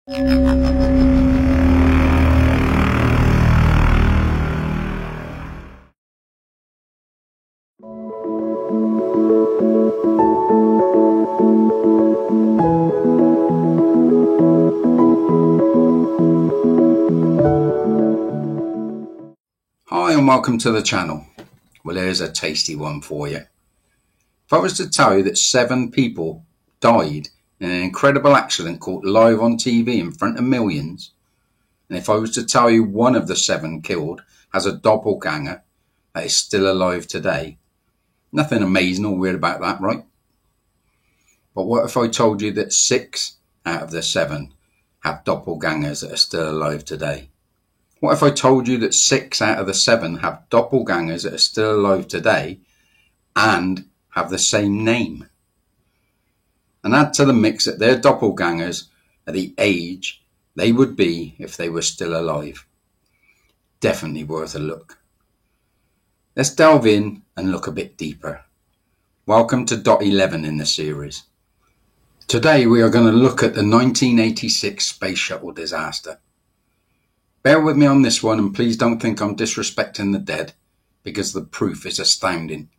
Hi and welcome to the channel. Well, here's a tasty one for you. If I was to tell you that 7 people died in an incredible accident caught live on TV in front of millions, and if I was to tell you one of the 7 killed has a doppelganger that is still alive today, nothing amazing or weird about that, right? But what if I told you that 6 out of the 7 have doppelgangers that are still alive today? What if I told you that 6 out of the 7 have doppelgangers that are still alive today and have the same name? And add to the mix that their doppelgangers are the age they would be if they were still alive. Definitely worth a look. Let's delve in and look a bit deeper. Welcome to Dot 11 in the series. Today we are going to look at the 1986 Space Shuttle disaster. Bear with me on this one, and please don't think I'm disrespecting the dead, because the proof is astounding.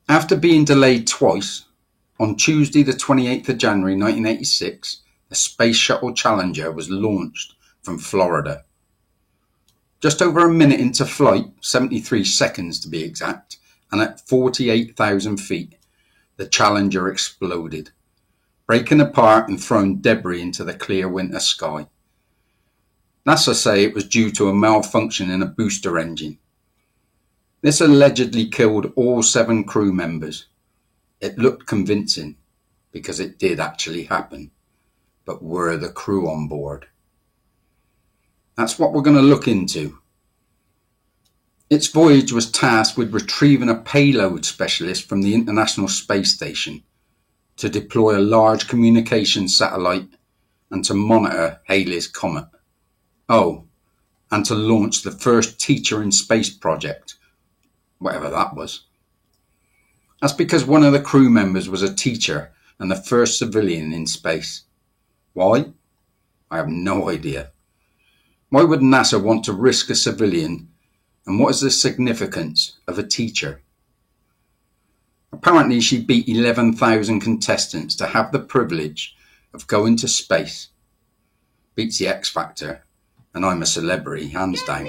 After being delayed twice, on Tuesday the 28th of January 1986, the Space Shuttle Challenger was launched from Florida. Just over a minute into flight, 73 seconds to be exact, and at 48,000 feet, the Challenger exploded, breaking apart and throwing debris into the clear winter sky. NASA say it was due to a malfunction in a booster engine. This allegedly killed all 7 crew members. It looked convincing because it did actually happen. But were the crew on board? That's what we're going to look into. Its voyage was tasked with retrieving a payload specialist from the International Space Station to deploy a large communication satellite and to monitor Halley's Comet. Oh, and to launch the first Teacher in Space project, whatever that was. That's because one of the crew members was a teacher and the first civilian in space. Why? I have no idea. Why would NASA want to risk a civilian, and what is the significance of a teacher? Apparently she beat 11,000 contestants to have the privilege of going to space. Beats the X Factor. And I'm a celebrity, hands down.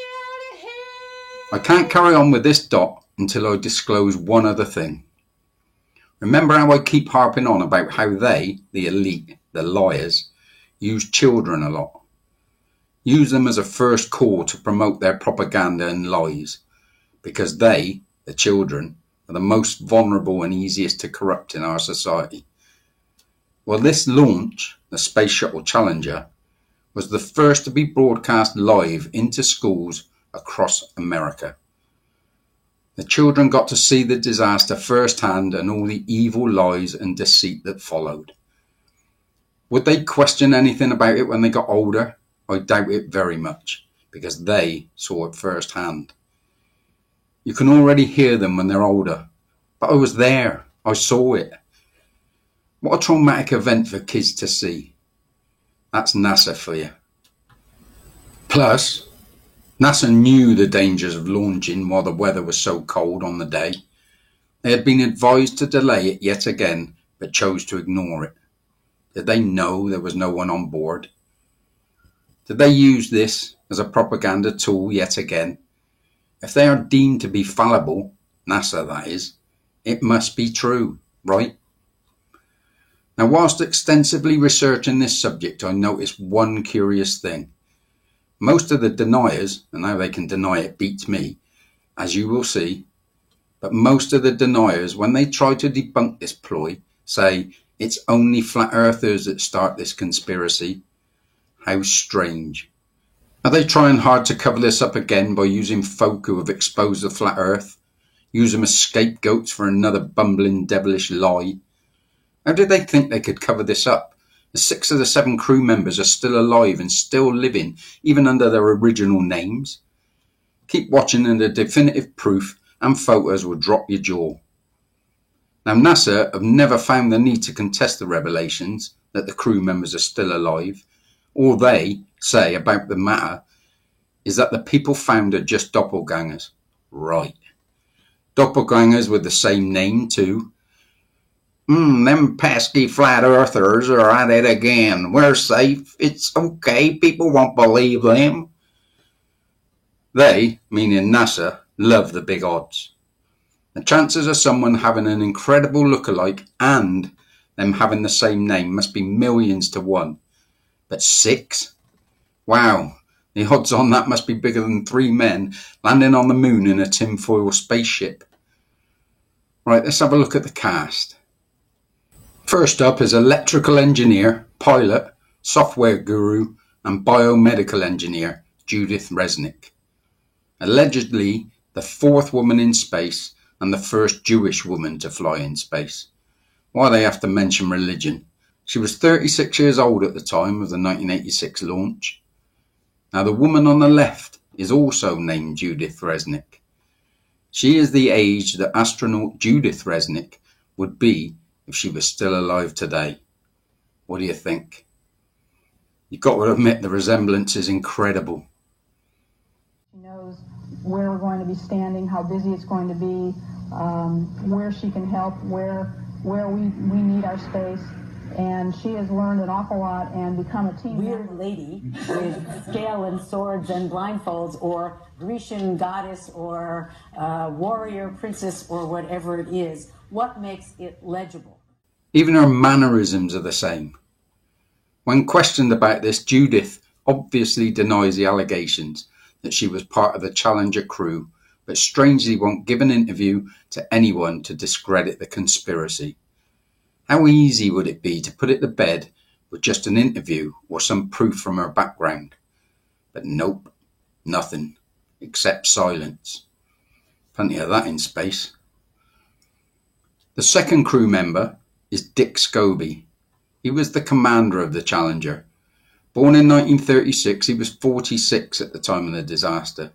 I can't carry on with this dot until I disclose one other thing. Remember how I keep harping on about how they, the elite, the liars, use children a lot. Use them as a first call to promote their propaganda and lies, because they, the children, are the most vulnerable and easiest to corrupt in our society. Well, this launch, the Space Shuttle Challenger, was the first to be broadcast live into schools across America. The children got to see the disaster firsthand and all the evil lies and deceit that followed. Would they question anything about it when they got older? I doubt it very much, because they saw it firsthand. You can already hear them when they're older. But I was there. I saw it. What a traumatic event for kids to see. That's NASA for you. Plus, NASA knew the dangers of launching while the weather was so cold on the day. They had been advised to delay it yet again, but chose to ignore it. Did they know there was no one on board? Did they use this as a propaganda tool yet again? If they are deemed to be fallible, NASA that is, it must be true, right? Now, whilst extensively researching this subject, I noticed one curious thing. Most of the deniers, and how they can deny it beats me, as you will see, but most of the deniers, when they try to debunk this ploy, say it's only flat earthers that start this conspiracy. How strange. Are they trying hard to cover this up again by using folk who have exposed the flat earth? Use them as scapegoats for another bumbling devilish lie? How did they think they could cover this up? The 6 of the 7 crew members are still alive and still living, even under their original names. Keep watching and the definitive proof and photos will drop your jaw. Now, NASA have never found the need to contest the revelations. that the crew members are still alive. All they say about the matter is that the people found are just doppelgangers. Right. Doppelgangers with the same name too. Them pesky flat earthers are at it again. We're safe. It's okay. People won't believe them. They, meaning NASA, love the big odds. The chances of someone having an incredible lookalike and them having the same name must be millions to one. But 6? Wow. The odds on that must be bigger than 3 men landing on the moon in a tinfoil spaceship. Right, let's have a look at the cast. First up is electrical engineer, pilot, software guru, and biomedical engineer Judith Resnik. Allegedly the 4th woman in space and the first Jewish woman to fly in space. Why they have to mention religion? She was 36 years old at the time of the 1986 launch. Now the woman on the left is also named Judith Resnik. She is the age that astronaut Judith Resnik would be if she was still alive today. What do you think? You've got to admit the resemblance is incredible. She knows where we're going to be standing, how busy it's going to be, where she can help, where we need our space. And she has learned an awful lot and become a team weird lady with scale and swords and blindfolds, or Grecian goddess, or warrior princess, or whatever it is. What makes it legible? Even her mannerisms are the same. When questioned about this, Judith obviously denies the allegations that she was part of the Challenger crew, but strangely won't give an interview to anyone to discredit the conspiracy. How easy would it be to put it to bed with just an interview or some proof from her background? But nope, nothing, except silence. Plenty of that in space. The second crew member is Dick Scobie. He was the commander of the Challenger. Born in 1936, he was 46 at the time of the disaster.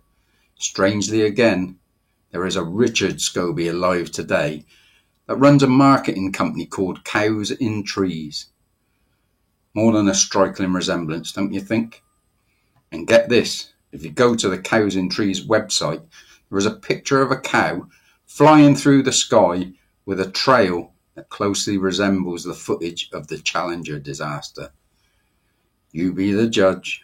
Strangely again, there is a Richard Scobie alive today that runs a marketing company called Cows in Trees. More than a striking resemblance, don't you think? And get this, if you go to the Cows in Trees website, there is a picture of a cow flying through the sky with a trail that closely resembles the footage of the Challenger disaster. You be the judge.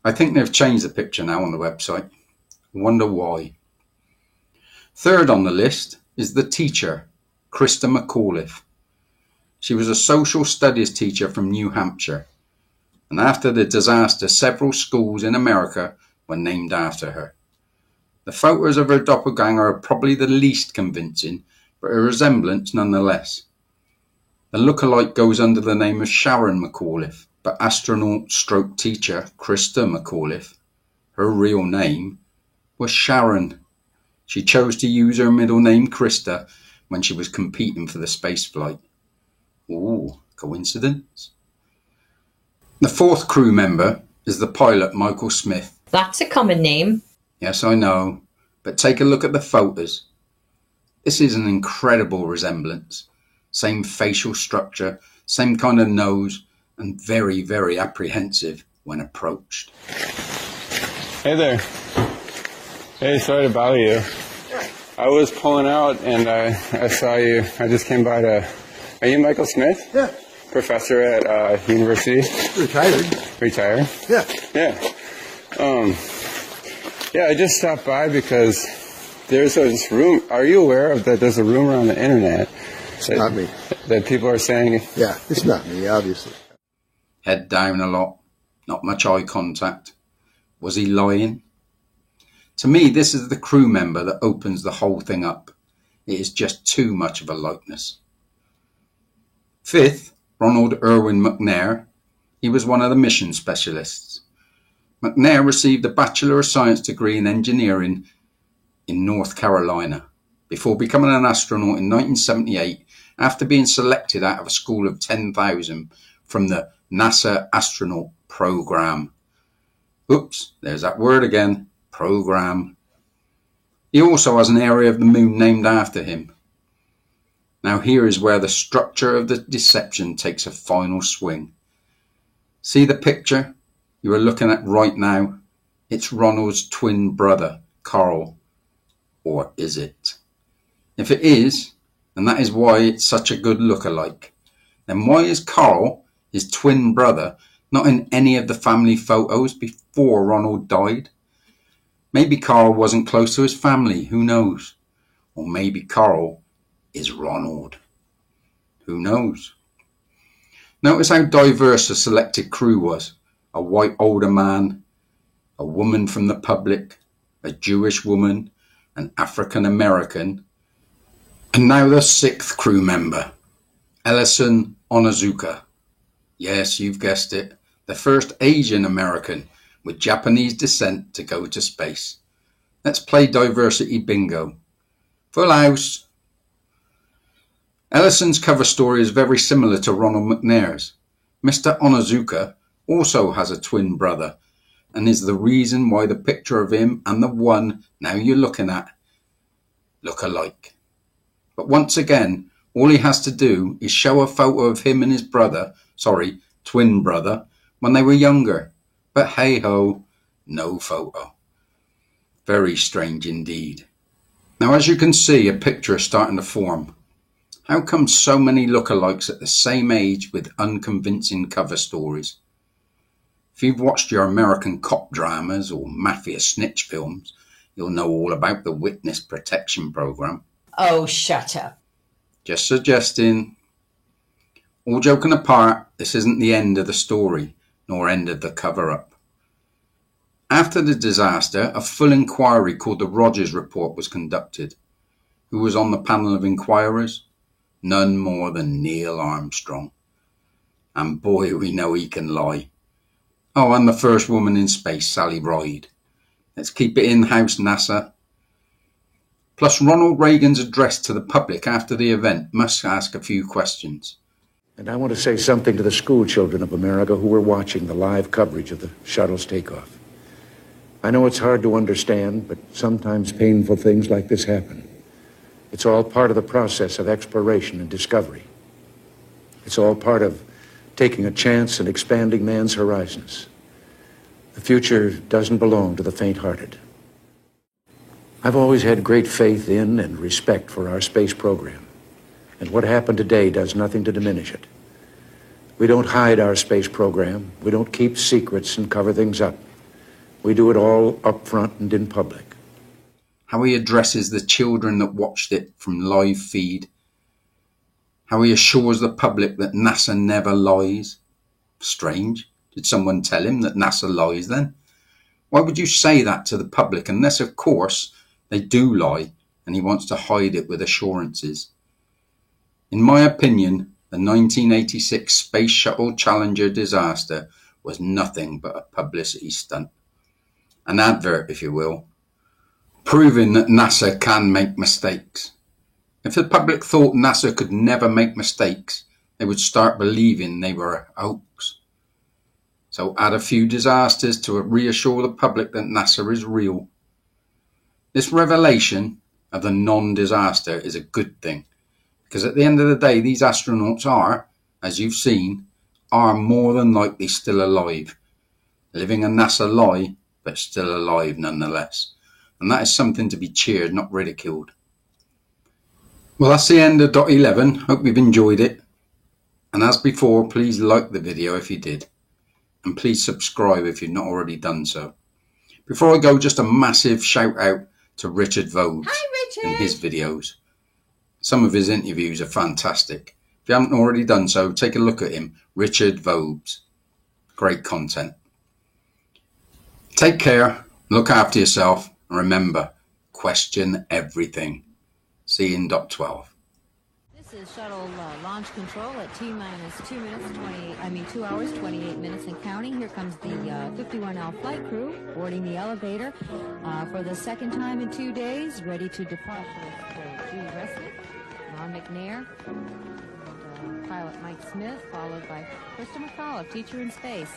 I think they've changed the picture now on the website. I wonder why. Third on the list is the teacher, Christa McAuliffe. She was a social studies teacher from New Hampshire, and after the disaster, several schools in America were named after her. The photos of her doppelganger are probably the least convincing, but a resemblance nonetheless. The lookalike goes under the name of Sharon McAuliffe, but astronaut stroke teacher Christa McAuliffe, her real name, was Sharon. She chose to use her middle name Christa when she was competing for the spaceflight. Ooh, coincidence? The fourth crew member is the pilot Michael Smith. That's a common name. Yes, I know, but take a look at the photos. This is an incredible resemblance. Same facial structure, same kind of nose, and very, very apprehensive when approached. Hey there. Hey, sorry to bother you. I was pulling out and I saw you. I just came by to... Are you Michael Smith? Yeah. Professor at university? Retired. Retired? Yeah. Yeah. Yeah, I just stopped by because there's this room. Are you aware of that there's a rumor on the internet? It's not me. That people are saying... Yeah, it's not me, obviously. Head down a lot. Not much eye contact. Was he lying? To me, this is the crew member that opens the whole thing up. It is just too much of a likeness. Fifth, Ronald Irwin McNair. He was one of the mission specialists. McNair received a Bachelor of Science degree in engineering in North Carolina before becoming an astronaut in 1978 after being selected out of a school of 10,000 from the NASA astronaut program. Oops, there's that word again, program. He also has an area of the moon named after him. Now here is where the structure of the deception takes a final swing. See the picture you are looking at right now? It's Ronald's twin brother, Carl. Or is it? If it is, and that is why it's such a good look-alike, then why is Carl, his twin brother, not in any of the family photos before Ronald died? Maybe Carl wasn't close to his family, who knows? Or maybe Carl is Ronald. Who knows? Notice how diverse the selected crew was. A white older man, a woman from the public, a Jewish woman, an African American, and now the 6th crew member, Ellison Onizuka. Yes, you've guessed it, the first Asian American with Japanese descent to go to space. Let's play diversity bingo. Full house. Ellison's cover story is very similar to Ronald McNair's. Mr. Onizuka also has a twin brother and is the reason why the picture of him and the one now you're looking at look alike. But once again, all he has to do is show a photo of him and his twin brother, when they were younger. But hey ho, no photo. Very strange indeed. Now as you can see, a picture is starting to form. How come so many lookalikes at the same age with unconvincing cover stories? If you've watched your American cop dramas or mafia snitch films, you'll know all about the Witness Protection Program. Oh, shut up. Just suggesting. All joking apart, this isn't the end of the story, nor end of the cover-up. After the disaster, a full inquiry called the Rogers Report was conducted. Who was on the panel of inquirers? None more than Neil Armstrong. And boy, we know he can lie. Oh, and the first woman in space, Sally Ride. Let's keep it in-house, NASA. Plus, Ronald Reagan's address to the public after the event must ask a few questions. And I want to say something to the school children of America who were watching the live coverage of the shuttle's takeoff. I know it's hard to understand, but sometimes painful things like this happen. It's all part of the process of exploration and discovery. It's all part of taking a chance and expanding man's horizons. The future doesn't belong to the faint-hearted. I've always had great faith in and respect for our space program, and what happened today does nothing to diminish it. We don't hide our space program. We don't keep secrets and cover things up. We do it all up front and in public. How he addresses the children that watched it from live feed. How he assures the public that NASA never lies. Strange. Did someone tell him that NASA lies then? Why would you say that to the public unless, of course, they do lie and he wants to hide it with assurances? In my opinion, the 1986 Space Shuttle Challenger disaster was nothing but a publicity stunt. An advert, if you will, proving that NASA can make mistakes. If the public thought NASA could never make mistakes, they would start believing they were a hoax. So add a few disasters to reassure the public that NASA is real. This revelation of the non-disaster is a good thing, because at the end of the day, these astronauts are, as you've seen, are more than likely still alive, living a NASA lie, but still alive nonetheless. And that is something to be cheered, not ridiculed. Well, that's the end of Dot 11. Hope you've enjoyed it. And as before, please like the video if you did. And please subscribe if you've not already done so. Before I go, just a massive shout out to Richard Vobes. Hi, Richard. And his videos. Some of his interviews are fantastic. If you haven't already done so, take a look at him. Richard Vobes. Great content. Take care, look after yourself, and remember, question everything. See you in Dot 12. This is shuttle launch control at T-minus 2 hours, 28 minutes and counting. Here comes the 51L flight crew boarding the elevator for the second time in 2 days, ready to depart with Julie Resnick, Ron McNair, and pilot Mike Smith, followed by Krista McAuliffe, teacher in space.